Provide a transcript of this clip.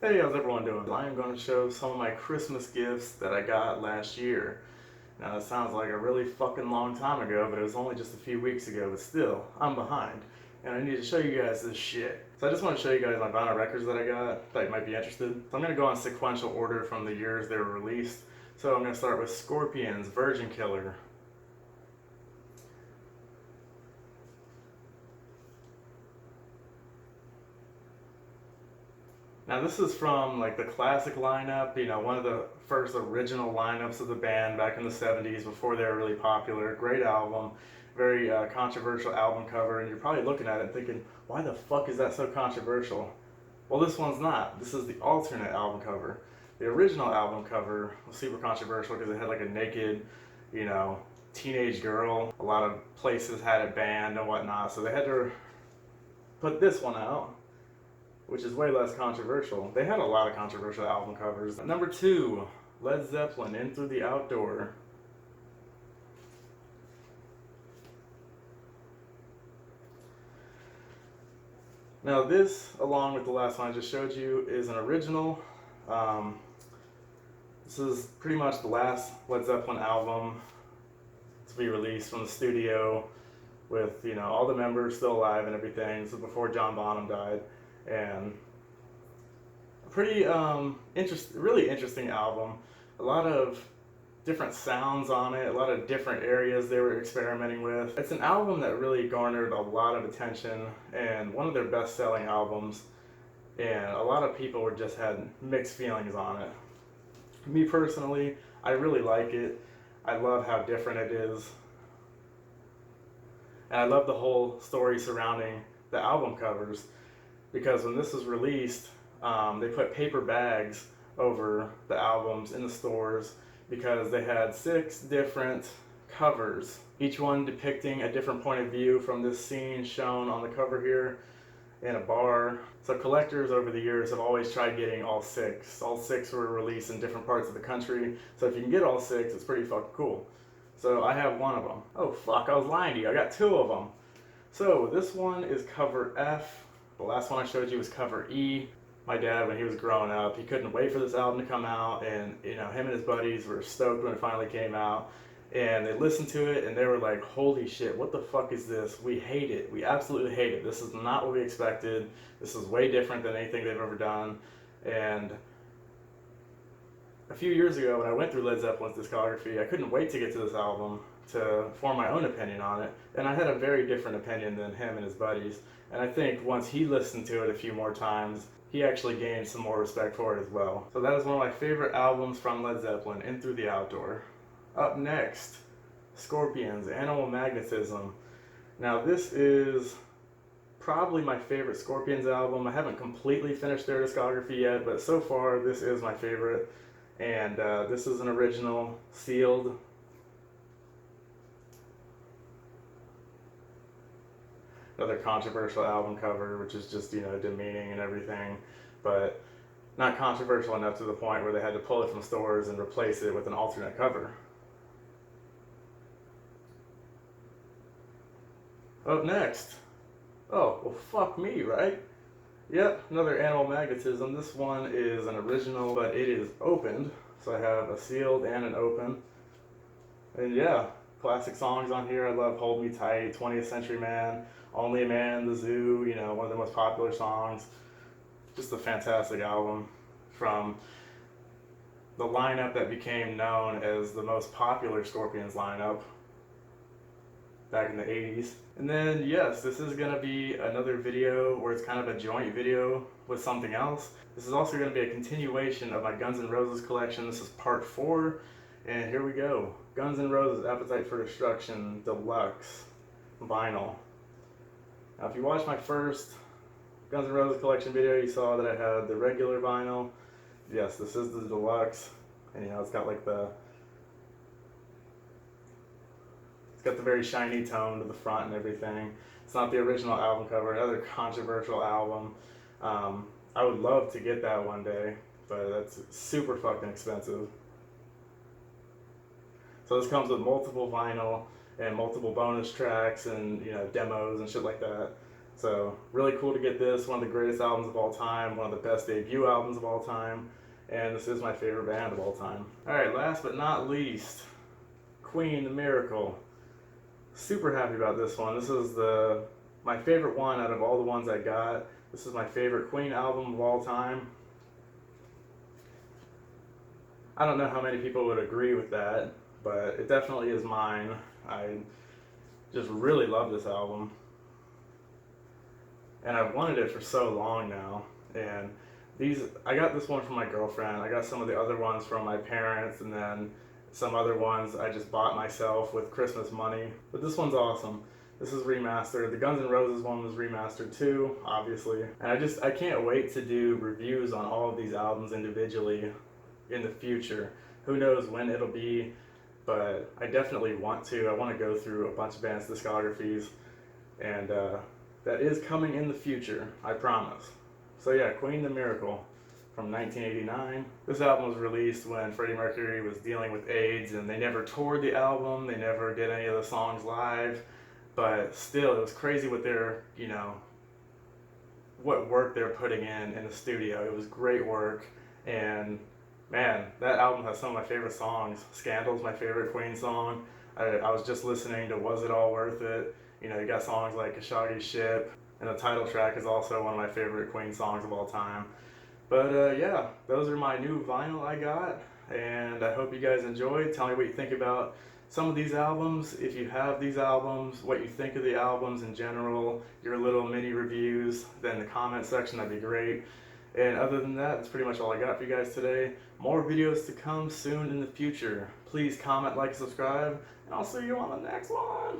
Hey, how's everyone doing? I am going to show some of my Christmas gifts that I got last year. Now, it sounds like a really fucking long time ago, but it was only just a few weeks ago, but still, I'm behind. And I need to show you guys this shit. So I just want to show you guys my vinyl records that I got that you might be interested. So I'm going to go on sequential order from the years they were released. So I'm going to start with Scorpions, Virgin Killer. Now this is from like the classic lineup, one of the first original lineups of the band back in the 70s before they were really popular. Great album, very controversial album cover, and you're probably looking at it thinking, why the fuck is that so controversial? Well, this one's not. This is the alternate album cover. The original album cover was super controversial because it had like a naked, you know, teenage girl. A lot of places had it banned and whatnot, so they had to put this one out, which is way less controversial. They had a lot of controversial album covers. Number 2, Led Zeppelin, In Through the Outdoor. Now this, along with the last one I just showed you, is an original. This is pretty much the last Led Zeppelin album to be released from the studio with, all the members still alive and everything. This is before John Bonham died. And pretty really interesting album. A lot of different sounds on it, a lot of different areas they were experimenting with. It's an album that really garnered a lot of attention and one of their best-selling albums. And a lot of people were just had mixed feelings on it. Me personally, I really like it. I love how different it is. And I love the whole story surrounding the album covers because when this was released, they put paper bags over the albums in the stores because they had 6 different covers, each one depicting a different point of view from this scene shown on the cover here in a bar. So collectors over the years have always tried getting all 6. All 6 were released in different parts of the country, so if you can get all 6, it's pretty fucking cool. So I have one of them. Oh fuck, I was lying to you. I got 2 of them. So this one is cover F. The last one I showed you was cover E. My dad, when he was growing up, he couldn't wait for this album to come out, and him and his buddies were stoked when it finally came out. And they listened to it and they were like, holy shit, what the fuck is this? We hate it. We absolutely hate it. This is not what we expected. This is way different than anything they've ever done. And a few years ago when I went through Led Zeppelin's discography, I couldn't wait to get to this album to form my own opinion on it. And I had a very different opinion than him and his buddies. And I think once he listened to it a few more times, he actually gained some more respect for it as well. So that is one of my favorite albums from Led Zeppelin, In Through the Outdoor. Up next, Scorpions, Animal Magnetism. Now this is probably my favorite Scorpions album. I haven't completely finished their discography yet, but so far this is my favorite. And this is an original, sealed. Another controversial album cover, which is just, demeaning and everything, but not controversial enough to the point where they had to pull it from stores and replace it with an alternate cover. Up next, oh, well fuck me, right? Yep, another Animal Magnetism. This one is an original, but it is opened, so I have a sealed and an open. And yeah, classic songs on here. I love Hold Me Tight, 20th Century Man, Only a Man in the Zoo, one of the most popular songs. Just a fantastic album from the lineup that became known as the most popular Scorpions lineup back in the 80s. And then yes, this is going to be another video where it's kind of a joint video with something else. This is also going to be a continuation of my Guns N' Roses collection. This is part 4, and here we go. Guns N' Roses Appetite for Destruction Deluxe vinyl. Now if you watched my first Guns N' Roses collection video, you saw that I had the regular vinyl. Yes, this is the deluxe, and it's got like it's got the very shiny tone to the front and everything. It's not the original album cover, another controversial album. I would love to get that one day, but that's super fucking expensive. So this comes with multiple vinyl and multiple bonus tracks and demos and shit like that. So really cool to get this, one of the greatest albums of all time, one of the best debut albums of all time, and this is my favorite band of all time. Alright, last but not least, Queen, The Miracle. Super happy about this one. This is my favorite one out of all the ones I got. This is my favorite Queen album of all time. I don't know how many people would agree with that, but it definitely is mine. I just really love this album. And I've wanted it for so long now. And I got this one from my girlfriend. I got some of the other ones from my parents, and then some other ones I just bought myself with Christmas money. But this one's awesome. This is remastered. The Guns N' Roses one was remastered too, obviously. And I can't wait to do reviews on all of these albums individually in the future. Who knows when it'll be, but I definitely want to. I want to go through a bunch of bands' discographies, and that is coming in the future, I promise. So yeah, Queen, The Miracle from 1989. This album was released when Freddie Mercury was dealing with AIDS, and they never toured the album, they never did any of the songs live, but still, it was crazy what what work they're putting in the studio. It was great work, and man, that album has some of my favorite songs. Scandal's my favorite Queen song. I was just listening to Was It All Worth It? You got songs like Khashoggi's Ship, and the title track is also one of my favorite Queen songs of all time. But yeah, those are my new vinyl I got, and I hope you guys enjoyed. Tell me what you think about some of these albums, if you have these albums, what you think of the albums in general, your little mini reviews, then in the comment section, that'd be great. And other than that, that's pretty much all I got for you guys today. More videos to come soon in the future. Please comment, like, subscribe, and I'll see you on the next one.